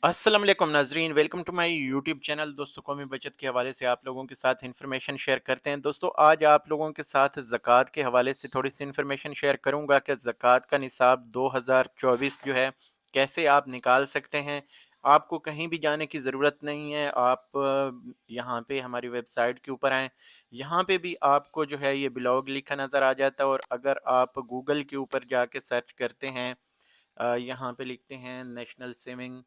अस्सलाम वालेकुम नाजरीन, welcome to my YouTube channel. दोस्तों, कौमी बचत के हवाले से आप लोगों के साथ इन्फॉर्मेशन शेयर करते हैं। दोस्तों, आज आप लोगों के साथ ज़कात के हवाले से थोड़ी सी इन्फॉर्मेशन शेयर करूंगा कि ज़कात का निसाब 2024 जो है कैसे आप निकाल सकते हैं। आपको कहीं भी जाने की ज़रूरत नहीं है। आप यहाँ पे हमारी वेबसाइट के ऊपर आएँ। यहाँ पे भी आपको जो है ये ब्लॉग लिखा नज़र आ जाता है, और अगर आप गूगल के ऊपर जाके सर्च करते हैं, यहाँ पे लिखते हैं नेशनल सेविंग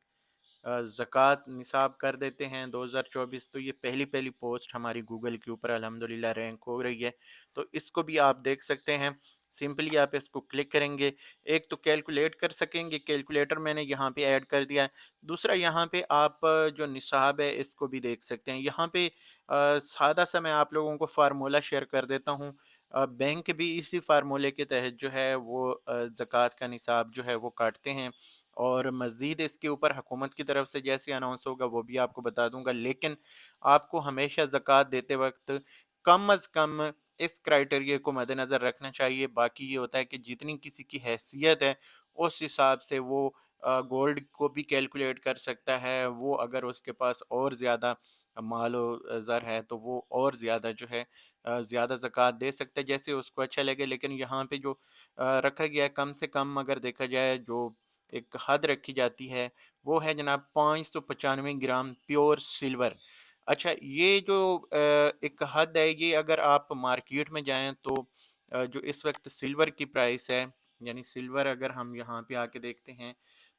ज़कात निसाब कर देते हैं 2024, तो ये पहली पहली पोस्ट हमारी गूगल के ऊपर अल्हम्दुलिल्लाह रैंक हो रही है। तो इसको भी आप देख सकते हैं। सिंपली आप इसको क्लिक करेंगे, एक तो कैलकुलेट कर सकेंगे, कैलकुलेटर मैंने यहाँ पे ऐड कर दिया है। दूसरा, यहाँ पे आप जो निसाब है इसको भी देख सकते हैं। यहाँ पे सादा सा मैं आप लोगों को फार्मूला शेयर कर देता हूँ। बैंक भी इसी फार्मूले के तहत जो है वो ज़कात का निसाब जो है वो काटते हैं। और मज़ीद इसके ऊपर हुकूमत की तरफ से जैसे अनाउंस होगा वो भी आपको बता दूंगा। लेकिन आपको हमेशा ज़कात देते वक्त कम अज़ कम इस क्राइटेरिया को मद्देनज़र रखना चाहिए। बाकी ये होता है कि जितनी किसी की हैसियत है उस हिसाब से वो गोल्ड को भी कैलकुलेट कर सकता है। वो अगर उसके पास और ज़्यादा माल व ज़र है तो वो और ज़्यादा जो है ज़्यादा ज़कात दे सकता है, जैसे उसको अच्छा लगे। लेकिन यहाँ पे जो रखा गया है, कम से कम अगर देखा जाए जो एक हद रखी जाती है, वो है जनाब 595 ग्राम प्योर सिल्वर। अच्छा, ये जो एक हद है, ये अगर आप मार्केट में जाएँ तो जो इस वक़्त सिल्वर की प्राइस है, यानी सिल्वर अगर हम यहाँ पे आके देखते हैं,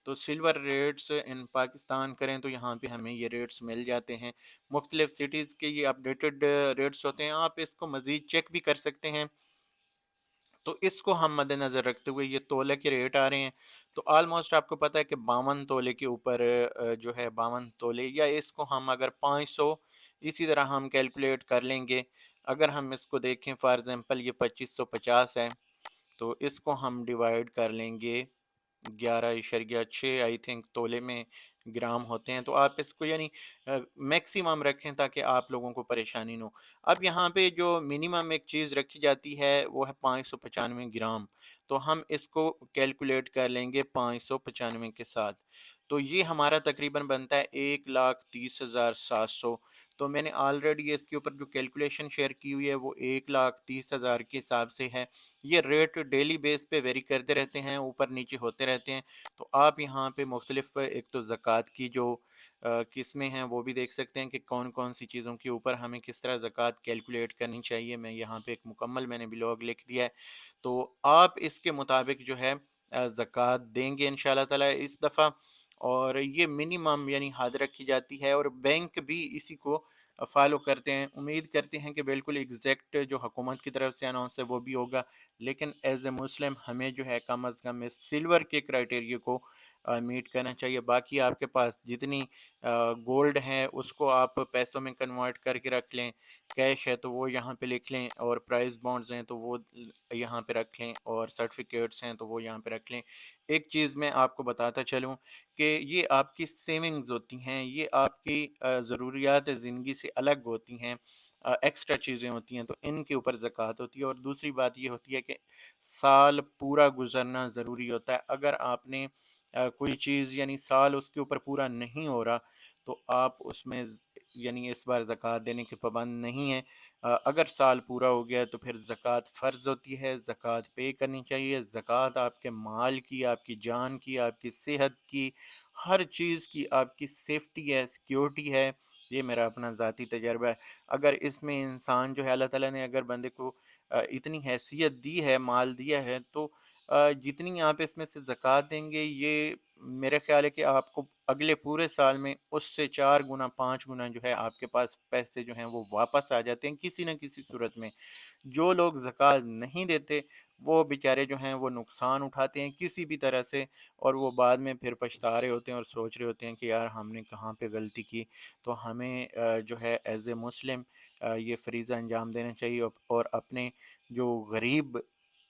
तो सिल्वर रेट्स इन पाकिस्तान करें तो यहाँ पे हमें ये रेट्स मिल जाते हैं। मुख्तलिफ सिटीज़ के ये अपडेटेड रेट्स होते हैं, आप इसको मज़ीद चेक भी कर सकते हैं। तो इसको हम मद्देनज़र रखते हुए ये तोले के रेट आ रहे हैं। तो ऑलमोस्ट आपको पता है कि 52 तोले के ऊपर जो है 52 तोले, या इसको हम अगर 500 इसी तरह हम कैलकुलेट कर लेंगे। अगर हम इसको देखें फॉर एग्ज़ाम्पल ये 2550 है, तो इसको हम डिवाइड कर लेंगे 11.6 आई थिंक तोले में ग्राम होते हैं। तो आप इसको यानी मैक्सिमम रखें ताकि आप लोगों को परेशानी ना हो। अब यहाँ पे जो मिनिमम एक चीज़ रखी जाती है वो है 595 ग्राम। तो हम इसको कैलकुलेट कर लेंगे 595 के साथ। तो ये हमारा तकरीबन बनता है 1,30,700। तो मैंने ऑलरेडी इसके ऊपर जो कैलकुलेशन शेयर की हुई है वो 1,30,000 के हिसाब से है। ये रेट डेली बेस पे वेरी करते रहते हैं, ऊपर नीचे होते रहते हैं। तो आप यहाँ पे मुख्तलिफ एक तो ज़कात की जो किस्में हैं वो भी देख सकते हैं कि कौन कौन सी चीज़ों के ऊपर हमें किस तरह ज़कात कैलकुलेट करनी चाहिए। मैं यहाँ पे एक मुकम्मल मैंने ब्लॉग लिख दिया है, तो आप इसके मुताबिक जो है ज़कात देंगे इंशाल्लाह ताला इस दफ़ा। और ये मिनिमम यानी हद रखी जाती है, और बैंक भी इसी को फॉलो करते हैं। उम्मीद करते हैं कि बिल्कुल एग्जैक्ट जो हुकूमत की तरफ से अनाउंस है वो भी होगा। लेकिन एज ए मुस्लिम हमें जो है कम अज़ कम इस सिल्वर के क्राइटेरिया को मीट करना चाहिए। बाकी आपके पास जितनी गोल्ड है उसको आप पैसों में कन्वर्ट करके रख लें। कैश है तो वो यहाँ पे लिख लें, और प्राइस बॉन्ड्स हैं तो वो यहाँ पे रख लें, और सर्टिफिकेट्स हैं तो वो यहाँ पे रख लें। एक चीज़ मैं आपको बताता चलूँ कि ये आपकी सेविंग्स होती हैं, ये आपकी ज़रूरियात ज़िंदगी से अलग होती हैं, एक्स्ट्रा चीज़ें होती हैं, तो इनके ऊपर ज़कात होती है। और दूसरी बात ये होती है कि साल पूरा गुज़रना ज़रूरी होता है। अगर आपने कोई चीज़ यानी साल उसके ऊपर पूरा नहीं हो रहा, तो आप उसमें यानी इस बार ज़कात देने के पाबंद नहीं हैं। अगर साल पूरा हो गया तो फिर ज़कात फ़र्ज़ होती है, ज़कात पे करनी चाहिए। ज़कात आपके माल की, आपकी जान की, आपकी सेहत की, हर चीज़ की आपकी सेफ्टी है, सिक्योरिटी है। ये मेरा अपना ज़ाती तजर्बा है। अगर इसमें इंसान जो है अल्लाह ताला ने अगर बंदे को इतनी हैसियत दी है, माल दिया है, तो जितनी आप इसमें से ज़कात देंगे, ये मेरा ख़्याल है कि आपको अगले पूरे साल में उससे 4 गुना 5 गुना जो है आपके पास पैसे जो हैं वो वापस आ जाते हैं किसी न किसी सूरत में। जो लोग ज़कात नहीं देते वो बेचारे जो हैं वो नुकसान उठाते हैं किसी भी तरह से, और वो बाद में फिर पछता रहे होते हैं और सोच रहे होते हैं कि यार हमने कहाँ पे गलती की। तो हमें जो है एज़ ए मुस्लिम ये फ़रीज़ा अंजाम देना चाहिए, और अपने जो गरीब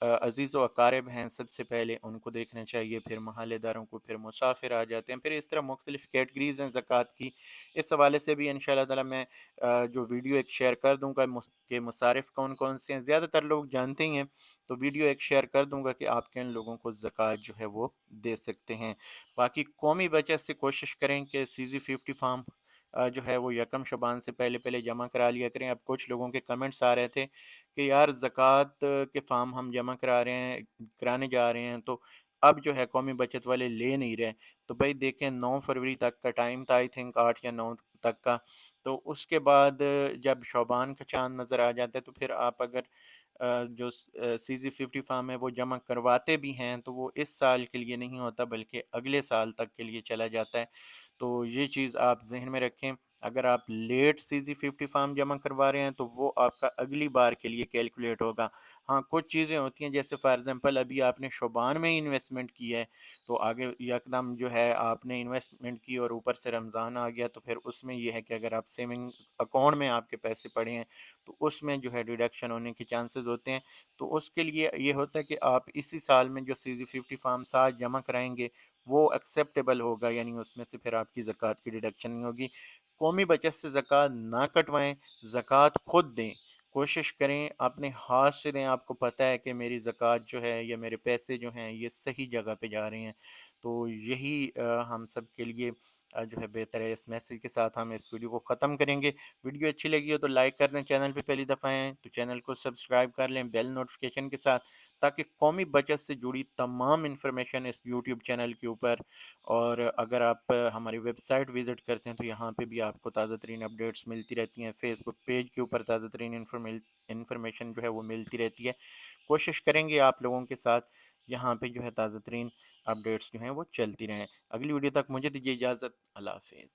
अज़ीज़ व अकारिब हैं सबसे पहले उनको देखना चाहिए, फिर महल्लेदारों को, फिर मुसाफिर आ जाते हैं, फिर इस तरह मुख्तलिफ़ कैटेगरीज़ हैं ज़कात की। इस हवाले से भी इंशाअल्लाह ताला मैं जो वीडियो एक शेयर कर दूँगा कि मुसारिफ़ कौन-कौन से हैं। ज़्यादातर लोग जानते ही हैं, तो वीडियो एक शेयर कर दूँगा कि आप किन लोगों को ज़कात जो है वो दे सकते हैं। बाकी कौमी बचत से कोशिश करें कि सीज़ी 50 फार्म जो है वो यकम शबान से पहले-पहले जमा करा लिया करें। अब कुछ लोगों के कमेंट्स आ रहे थे कि यार ज़कात के फ़ार्म हम जमा करा रहे हैं, कराने जा रहे हैं, तो अब जो है कौमी बचत वाले ले नहीं रहे। तो भाई देखें 9 फरवरी तक का टाइम था, आई थिंक 8 या 9 तक का। तो उसके बाद जब शौबान का चाँद नज़र आ जाता है तो फिर आप अगर जो सीज़ी 50 फ़ार्म है वो जमा करवाते भी हैं तो वो इस साल के लिए नहीं होता बल्कि अगले साल तक के लिए चला जाता है। तो ये चीज़ आप ज़हन में रखें। अगर आप लेट सीज़ी 50 फ़ार्म जमा करवा रहे हैं तो वो आपका अगली बार के लिए कैलकुलेट होगा। हाँ, कुछ चीज़ें होती हैं जैसे फ़ॉर एग्ज़ाम्पल अभी आपने शोबान में ही इन्वेस्टमेंट की है, तो आगे यकदम जो है आपने इन्वेस्टमेंट की और ऊपर से रमज़ान आ गया तो फिर उसमें ये है कि अगर आप सेविंग अकाउंट में आपके पैसे पड़े हैं, तो उसमें जो है डिडक्शन होने के चांसेस होते हैं। तो उसके लिए ये होता है कि आप इसी साल में जो सीज़ी 50 फ़ार्म साथ जमा कराएँगे, वो एक्सेप्टेबल होगा, यानी उसमें से फिर आपकी ज़कात की डिडक्शन नहीं होगी। कौमी बचत से ज़कात ना कटवाएँ, ज़कात खुद दें। कोशिश करें अपने हाथ से दें, आपको पता है कि मेरी ज़कात जो है या मेरे पैसे जो हैं ये सही जगह पे जा रहे हैं। तो यही हम सब के लिए जो है बेहतर है। इस मैसेज के साथ हम इस वीडियो को ख़त्म करेंगे। वीडियो अच्छी लगी हो तो लाइक कर दें, चैनल पे पहली दफ़ा आए हैं तो चैनल को सब्सक्राइब कर लें बेल नोटिफिकेशन के साथ, ताकि कौमी बचत से जुड़ी तमाम इन्फॉर्मेशन इस यूट्यूब चैनल के ऊपर। और अगर आप हमारी वेबसाइट विज़िट करते हैं तो यहाँ पे भी आपको ताज़ा तरीन अपडेट्स मिलती रहती हैं। फेसबुक पेज के ऊपर ताज़ा तरीन इन्फॉर्मेशन जो है वो मिलती रहती है। कोशिश करेंगे आप लोगों के साथ यहाँ पे जो है ताज़ा तरीन अपडेट्स जो हैं वो चलती रहें। अगली वीडियो तक मुझे दीजिए इजाज़त। अल्लाह हाफ़िज़।